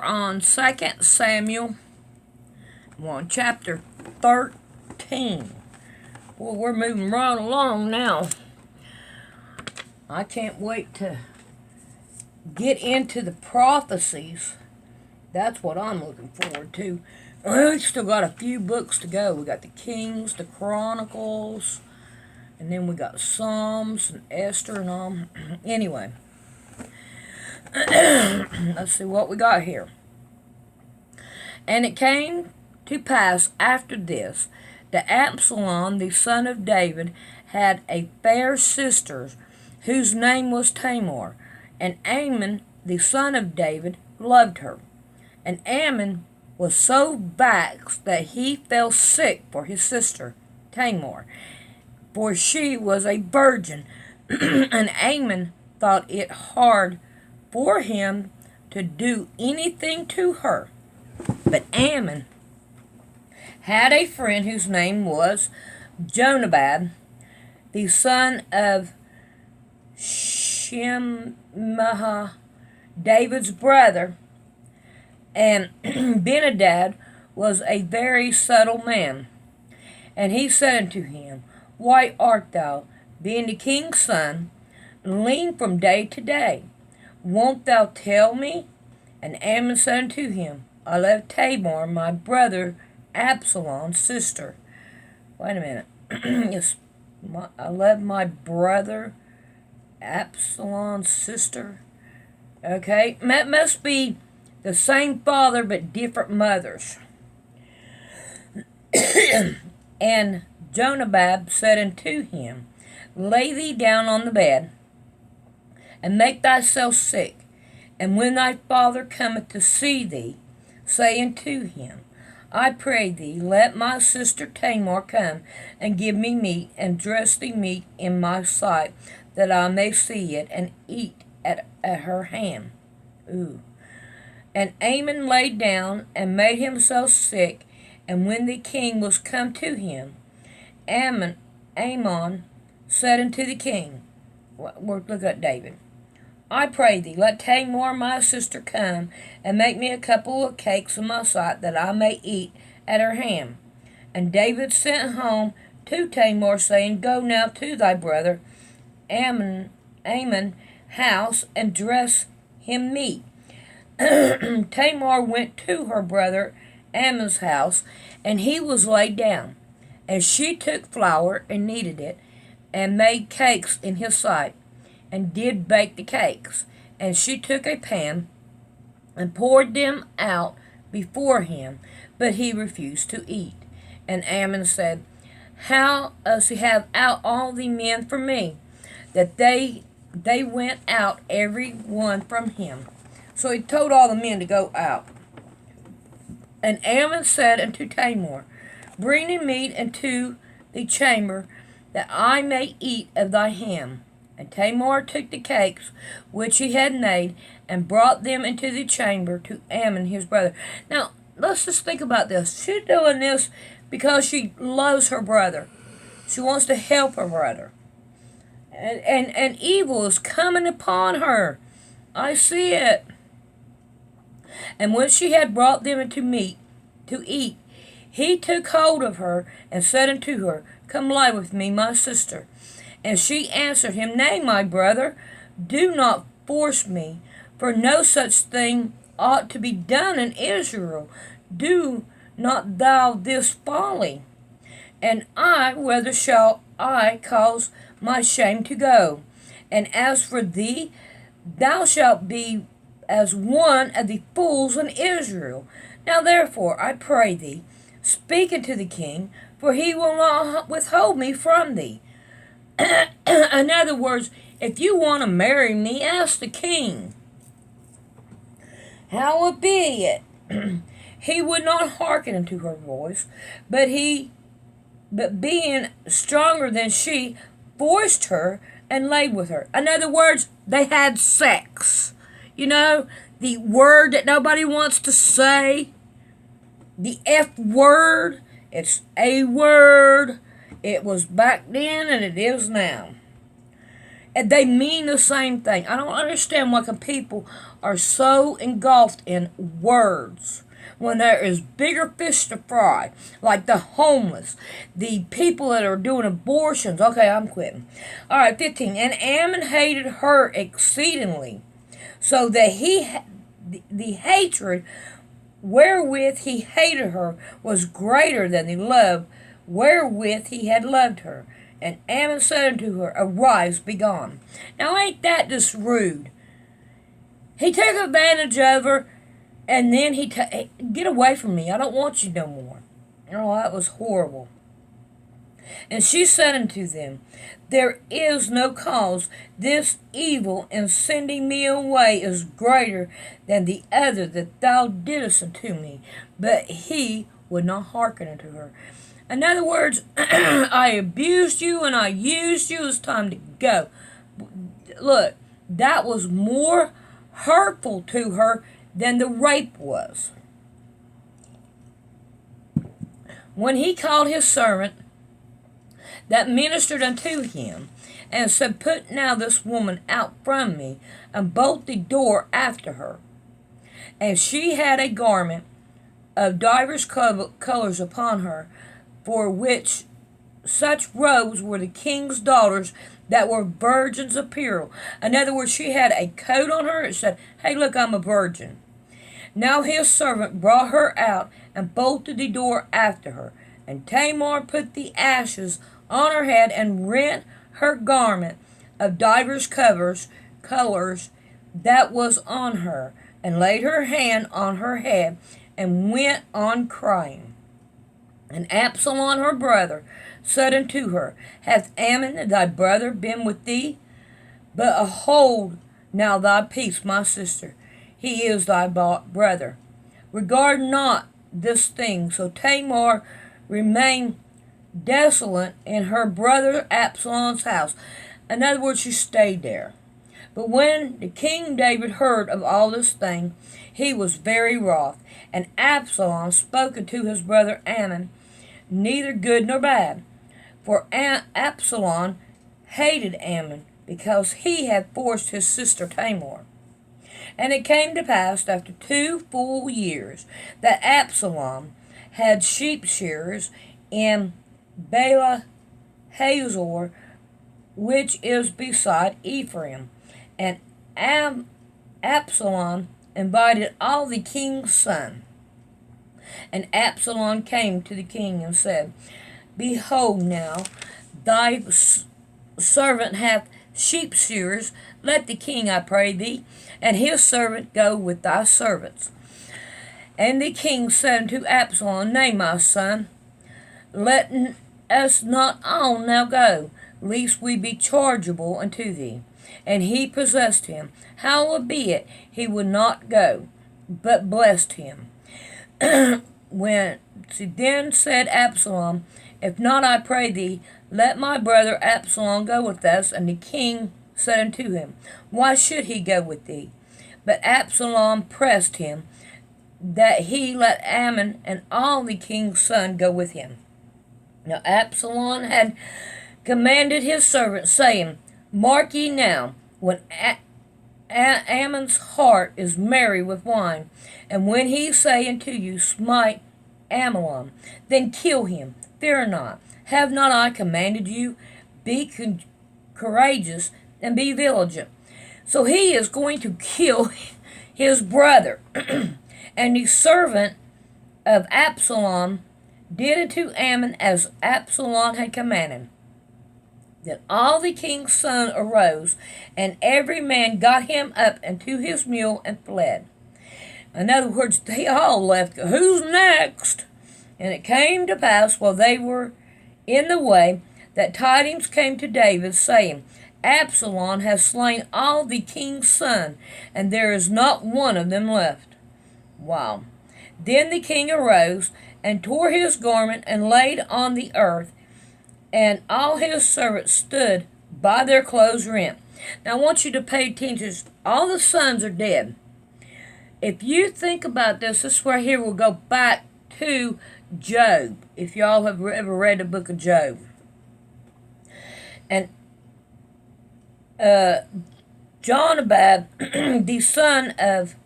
are on 2 Samuel 1, chapter 13. Well, we're moving right along now. I can't wait to get into the prophecies. That's what I'm looking forward to. We still got a few books to go. We got the Kings, the Chronicles, and then we got Psalms and Esther and all. Anyway, let's see what we got here. And it came to pass after this that Absalom, the son of David, had a fair sister whose name was Tamar, and Amnon, the son of David, loved her. And Amnon was so vexed that he fell sick for his sister Tamar, for she was a virgin. And Amnon thought it hard for him to do anything to her. But Amnon had a friend whose name was Jonadab, the son of Shimei, David's brother, and Benadad was a very subtle man. And he said unto him, Why art thou, being the king's son, lean from day to day? Won't thou tell me? And Amnon said unto him, I love Tamar, my brother Absalom's sister. Wait a minute. I love my brother Absalom's sister. Okay, that must be the same father but different mothers. And Jonadab said unto him, Lay thee down on the bed, and make thyself sick. And when thy father cometh to see thee, say unto him, I pray thee, let my sister Tamar come and give me meat, and dress thee meat in my sight, that I may see it, and eat at her hand. Ooh. And Amnon lay down and made himself sick, and when the king was come to him, Amnon said unto the king, look at David, I pray thee, let Tamar my sister come, and make me a couple of cakes in my sight, that I may eat at her hand. And David sent home to Tamar, saying, Go now to thy brother Ammon's house, and dress him meat. Tamar went to her brother Ammon's house, and he was laid down. And she took flour, and kneaded it, and made cakes in his sight, and did bake the cakes. And she took a pan, and poured them out before him, but he refused to eat. And Amnon said, How does he have out all the men from me? That they went out every one from him. So he told all the men to go out. And Amnon said unto Tamar, Bring the meat into the chamber, that I may eat of thy hand. And Tamar took the cakes which he had made, and brought them into the chamber to Amnon his brother. Now, let's just think about this. She's doing this because she loves her brother. She wants to help her brother. And evil is coming upon her. I see it. And when she had brought them into meat to eat, he took hold of her, and said unto her, Come lie with me, my sister. And she answered him, Nay, my brother, do not force me, for no such thing ought to be done in Israel. Do not thou this folly. And whether shall I cause my shame to go? And as for thee, thou shalt be as one of the fools in Israel. Now therefore, I pray thee, speak unto the king, for he will not withhold me from thee. In other words, if you want to marry me, ask the king. How it be it? He would not hearken unto her voice, but being stronger than she, forced her and laid with her. In other words, they had sex. You know, the word that nobody wants to say, the F word, it's a word. It was back then and it is now. And they mean the same thing. I don't understand why people are so engulfed in words when there is bigger fish to fry, like the homeless, the people that are doing abortions. Okay, I'm quitting. All right, 15. And Ammon hated her exceedingly, so that the hatred wherewith he hated her was greater than the love wherewith he had loved her. And Ammon said unto her, Arise, be gone. Now ain't that just rude? He took advantage of her, and then get away from me. I don't want you no more. Oh, that was horrible. And she said unto them, There is no cause. This evil in sending me away is greater than the other that thou didst unto me. But he would not hearken unto her. In other words, I abused you and I used you. It's time to go. Look, that was more hurtful to her than the rape was. When he called his servant that ministered unto him, and said, Put now this woman out from me, and bolt the door after her. And she had a garment of divers colors upon her, for which such robes were the king's daughters that were virgins' apparel. In other words, she had a coat on her. It said, Hey, look, I'm a virgin. Now his servant brought her out and bolted the door after her. And Tamar put the ashes on her head and rent her garment of divers colors that was on her, and laid her hand on her head, and went on crying. And Absalom her brother said unto her, Hath Ammon thy brother been with thee? But hold now thy peace, my sister. He is thy brother. Regard not this thing. So Tamar remained desolate in her brother Absalom's house. In other words, she stayed there. But when the king David heard of all this thing, he was very wroth. And Absalom spoke unto his brother Ammon, neither good nor bad. For Absalom hated Ammon, because he had forced his sister Tamar. And it came to pass, after 2 full years, that Absalom had sheep shearers in Baalah Hazor, which is beside Ephraim. And Absalom invited all the king's sons. And Absalom came to the king and said, Behold now, thy servant hath sheep shearers. Let the king, I pray thee, and his servant go with thy servants. And the king said unto Absalom, Nay, my son, let us not all now go, lest we be chargeable unto thee. And he possessed him. Howbeit he would not go, but blessed him. Then said Absalom, If not, I pray thee, let my brother Absalom go with us. And the king said unto him, Why should he go with thee? But Absalom pressed him, that he let Ammon and all the king's sons go with him. Now Absalom had commanded his servants, saying, Mark ye now, when Ammon's heart is merry with wine, and when he say unto you, Smite Amnon, then kill him. Fear not. Have not I commanded you? Be courageous and be vigilant. So he is going to kill his brother. And the servant of Absalom did unto Ammon as Absalom had commanded. Then all the king's sons arose, and every man got him up into his mule and fled. In other words, they all left. Who's next? And it came to pass, while they were in the way, that tidings came to David, saying, Absalom has slain all the king's sons, and there is not one of them left. Wow. Then the king arose, and tore his garment, and laid on the earth, and all his servants stood by their clothes rent. Now I want you to pay attention. All the sons are dead. If you think about this right here will go back to Job, if y'all have ever read the book of Job. And Jonadab, the son of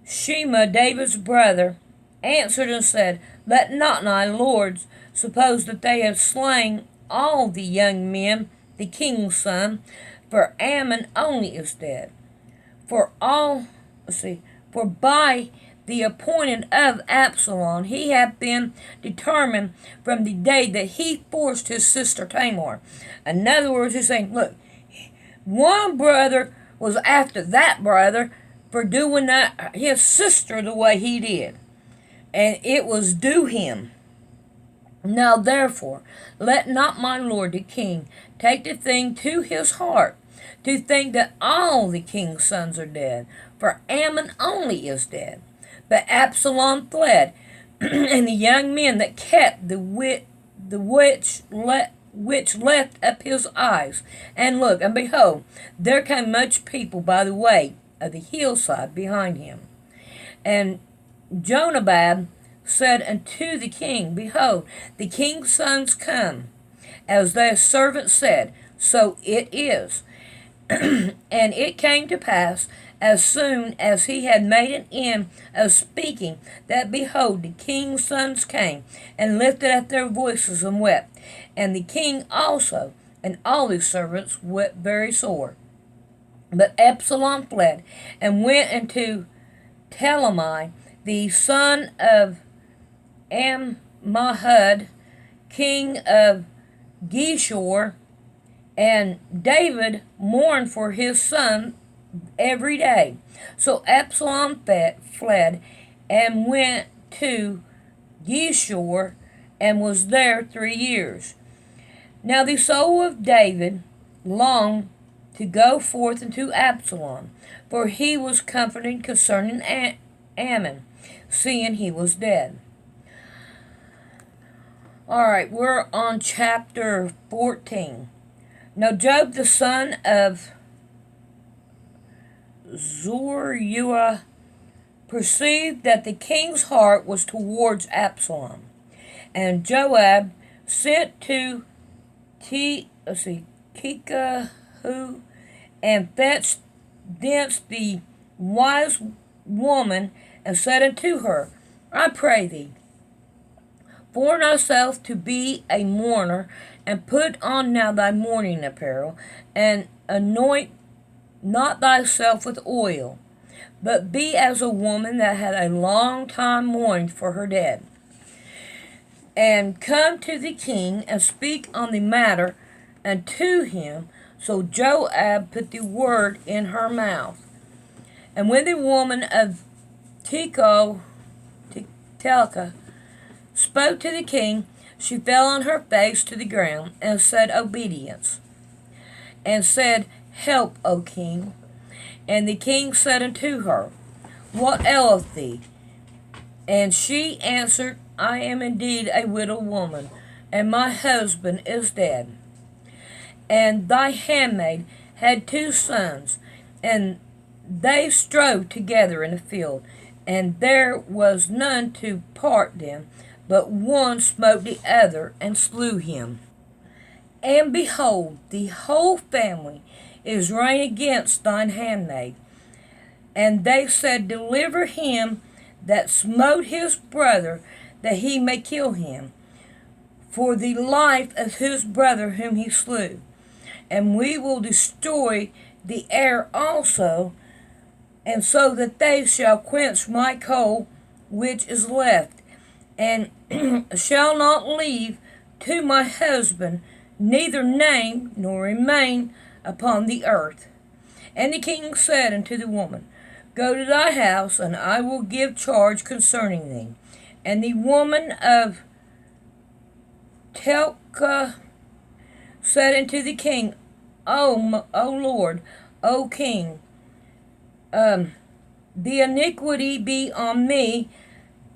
Shema, David's brother, answered and said, Let not my lords suppose that they have slain all the young men, the king's son, for Ammon only is dead. For by the appointing of Absalom he hath been determined from the day that he forced his sister Tamar. In other words, he's saying, look, one brother was after that brother for doing that his sister the way he did, and it was due him. Now therefore, let not my lord the king take the thing to his heart, to think that all the king's sons are dead, for Ammon only is dead. But Absalom fled, and the young men that kept the which left up his eyes. And look, and behold, there came much people by the way of the hillside behind him. And Jonadab said unto the king, Behold, the king's sons come, as their servant said, so it is. And it came to pass, as soon as he had made an end of speaking, that behold, the king's sons came, and lifted up their voices and wept. And the king also, and all his servants, wept very sore. But Absalom fled, and went into Talmai, the son of Ammihud, king of Geshur, and David mourned for his son every day. So Absalom fled and went to Geshur, and was there 3 years. Now the soul of David longed to go forth unto Absalom, for he was comforting concerning Ammon, seeing he was dead. Alright, we're on chapter 14. Now Joab the son of Zeruiah perceived that the king's heart was towards Absalom. And Joab sent to Tekoa and fetched thence the wise woman, and said unto her, I pray thee, form thyself to be a mourner, and put on now thy mourning apparel, and anoint not thyself with oil, but be as a woman that had a long time mourned for her dead. And come to the king, and speak on the matter unto him. So Joab put the word in her mouth. And when the woman of Tekoa spoke to the king, she fell on her face to the ground, and said obedience, and said, Help, O king. And the king said unto her, What aileth thee? And she answered, I am indeed a widow woman, and my husband is dead. And thy handmaid had 2 sons, and they strove together in the field, and there was none to part them, but one smote the other, and slew him. And behold, the whole family is reign against thine handmaid. And they said, Deliver him that smote his brother, that he may kill him, for the life of his brother whom he slew. And we will destroy the heir also, and so that they shall quench my coal which is left, and shall not leave to my husband neither name nor remain upon the earth. And the king said unto the woman, Go to thy house, and I will give charge concerning thee. And the woman of Tekoa said unto the king, O Lord, O king, the iniquity be on me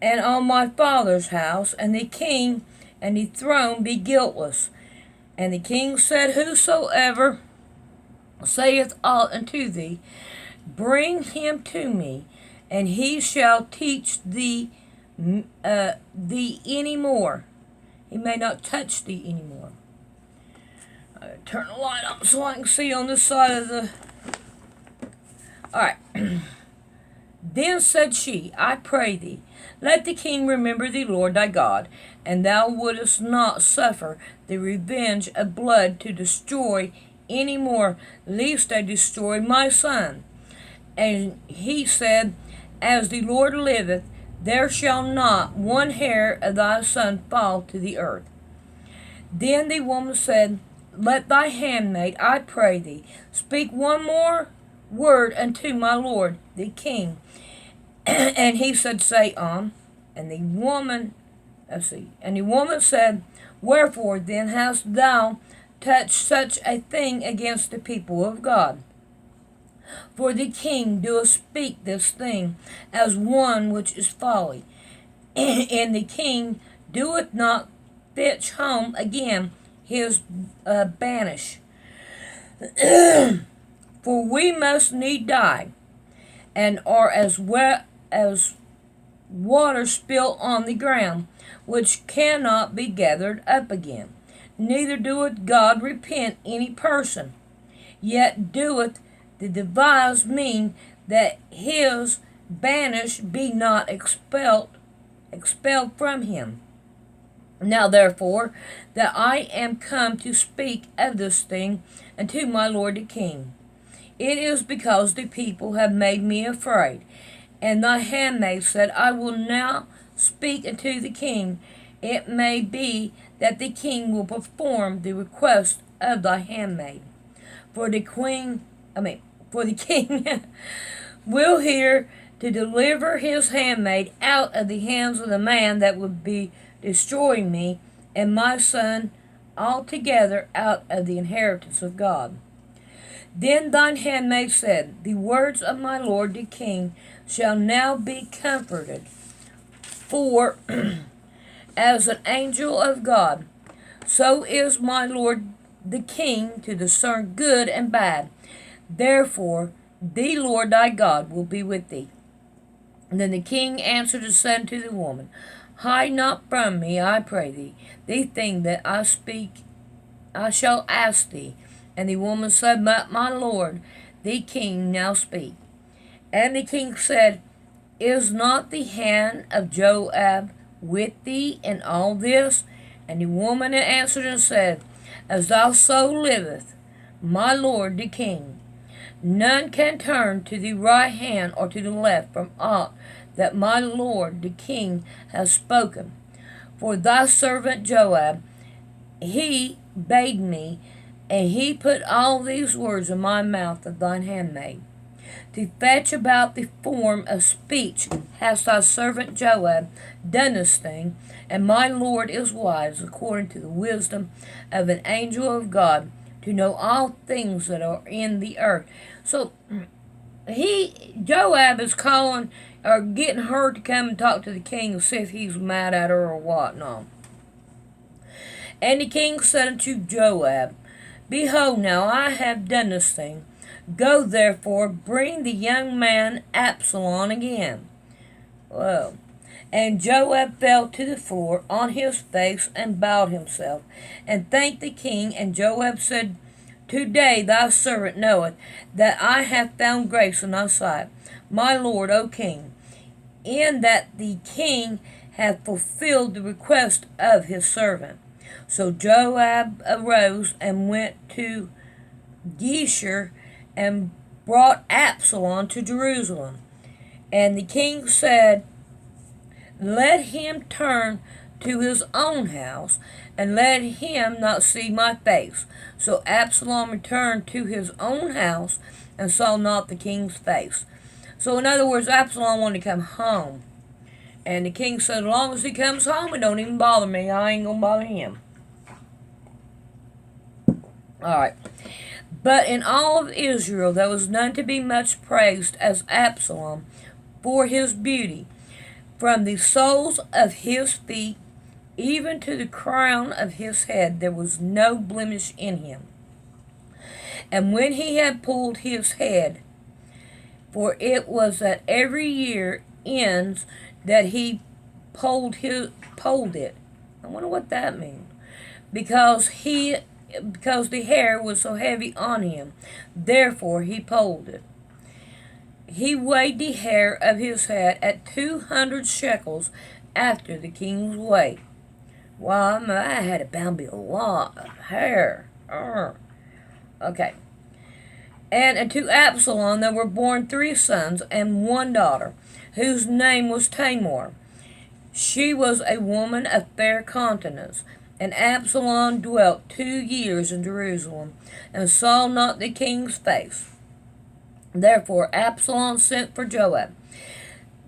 and on my father's house, and the king and the throne be guiltless. And the king said, Whosoever saith aught unto thee, bring him to me, and he shall teach thee any more. He may not touch thee any more. Turn the light on so I can see on this side of the... Alright. Then said she, I pray thee, let the king remember the Lord thy God, and thou wouldest not suffer the revenge of blood to destroy any more, lest they destroy my son. And he said, As the Lord liveth, there shall not one hair of thy son fall to the earth. Then the woman said, Let thy handmaid, I pray thee, speak one more word unto my lord the king. And he said, Say on. And the woman said, Wherefore then hast thou touched such a thing against the people of God? For the king doeth speak this thing as one which is folly. And the king doeth not fetch home again his banish. For we must need die, and are as wet as water spilt on the ground, which cannot be gathered up again. Neither doeth God repent any person, yet doeth the devise mean that his banish be not expelled from him. Now therefore, that I am come to speak of this thing unto my lord the king, it is because the people have made me afraid. And thy handmaid said, I will now speak unto the king. It may be that the king will perform the request of thy handmaid. For the king will hear to deliver his handmaid out of the hands of the man that would be destroying me and my son altogether out of the inheritance of God. Then thine handmaid said, The words of my lord the king shall now be comforted. For as an angel of God, so is my lord the king to discern good and bad. Therefore, the Lord thy God will be with thee. And then the king answered and said to the woman, Hide not from me, I pray thee, the thing that I speak, I shall ask thee. And the woman said, But my lord, the king, now speak. And the king said, Is not the hand of Joab with thee in all this? And the woman answered and said, As thou so liveth, my lord the king, none can turn to the right hand or to the left from aught that my lord the king has spoken. For thy servant Joab, he bade me, and he put all these words in my mouth of thine handmaid. To fetch about the form of speech has thy servant Joab done this thing, and my lord is wise according to the wisdom of an angel of God, to know all things that are in the earth. So Joab is calling or getting her to come and talk to the king and see if he's mad at her or what. No. And the king said unto Joab, Behold, now I have done this thing. Go therefore, bring the young man Absalom again. Well, and Joab fell to the floor on his face and bowed himself, and thanked the king. And Joab said, Today thy servant knoweth that I have found grace in thy sight, my lord, O king, in that the king hath fulfilled the request of his servant. So Joab arose and went to Geshur and brought Absalom to Jerusalem. And the king said, Let him turn to his own house, and let him not see my face. So Absalom returned to his own house and saw not the king's face. So in other words, Absalom wanted to come home. And the king said, As long as he comes home, it don't even bother me. I ain't going to bother him. Alright. But in all of Israel there was none to be much praised as Absalom for his beauty. From the soles of his feet even to the crown of his head there was no blemish in him. And when he had pulled his head, for it was at every year ends that he pulled it. I wonder what that means. Because he because the hair was so heavy on him. Therefore he pulled it. He weighed the hair of his head at 200 shekels after the king's weight. Well, I had bound to be a lot of hair. Okay. And to Absalom there were born 3 sons and 1 daughter, whose name was Tamar. She was a woman of fair countenance. And Absalom dwelt 2 years in Jerusalem, and saw not the king's face. Therefore Absalom sent for Joab,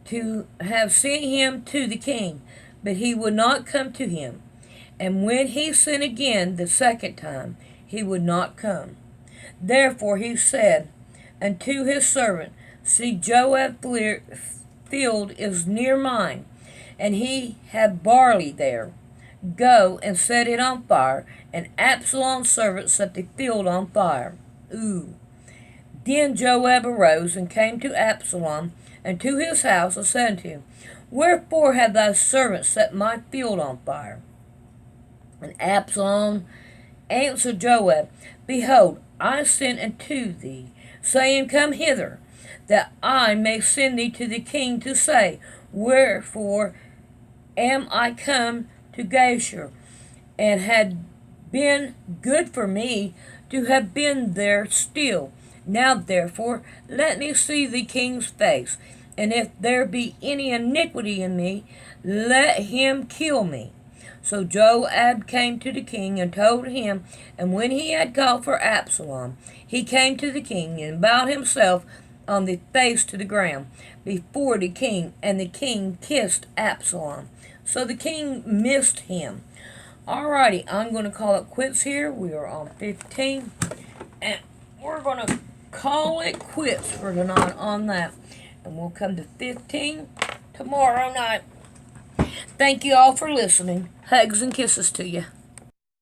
to have sent him to the king, but he would not come to him. And when he sent again the second time, he would not come. Therefore he said unto his servant, See, Joab's field is near mine, and he had barley there. Go and set it on fire. And Absalom's servant set the field on fire. Then Joab arose and came to Absalom and to his house, and said unto him, Wherefore have thy servant set my field on fire? And Absalom answered Joab, Behold, I sent unto thee, saying, Come hither, that I may send thee to the king to say, Wherefore am I come to Geshur, and had been good for me to have been there still. Now therefore let me see the king's face, and if there be any iniquity in me, let him kill me. So Joab came to the king and told him, and when he had called for Absalom, he came to the king and bowed himself on the face to the ground before the king, and the king kissed Absalom. So the king missed him. Alrighty, I'm going to call it quits here. We are on 15. And we're going to call it quits for tonight on that. And we'll come to 15 tomorrow night. Thank you all for listening. Hugs and kisses to you.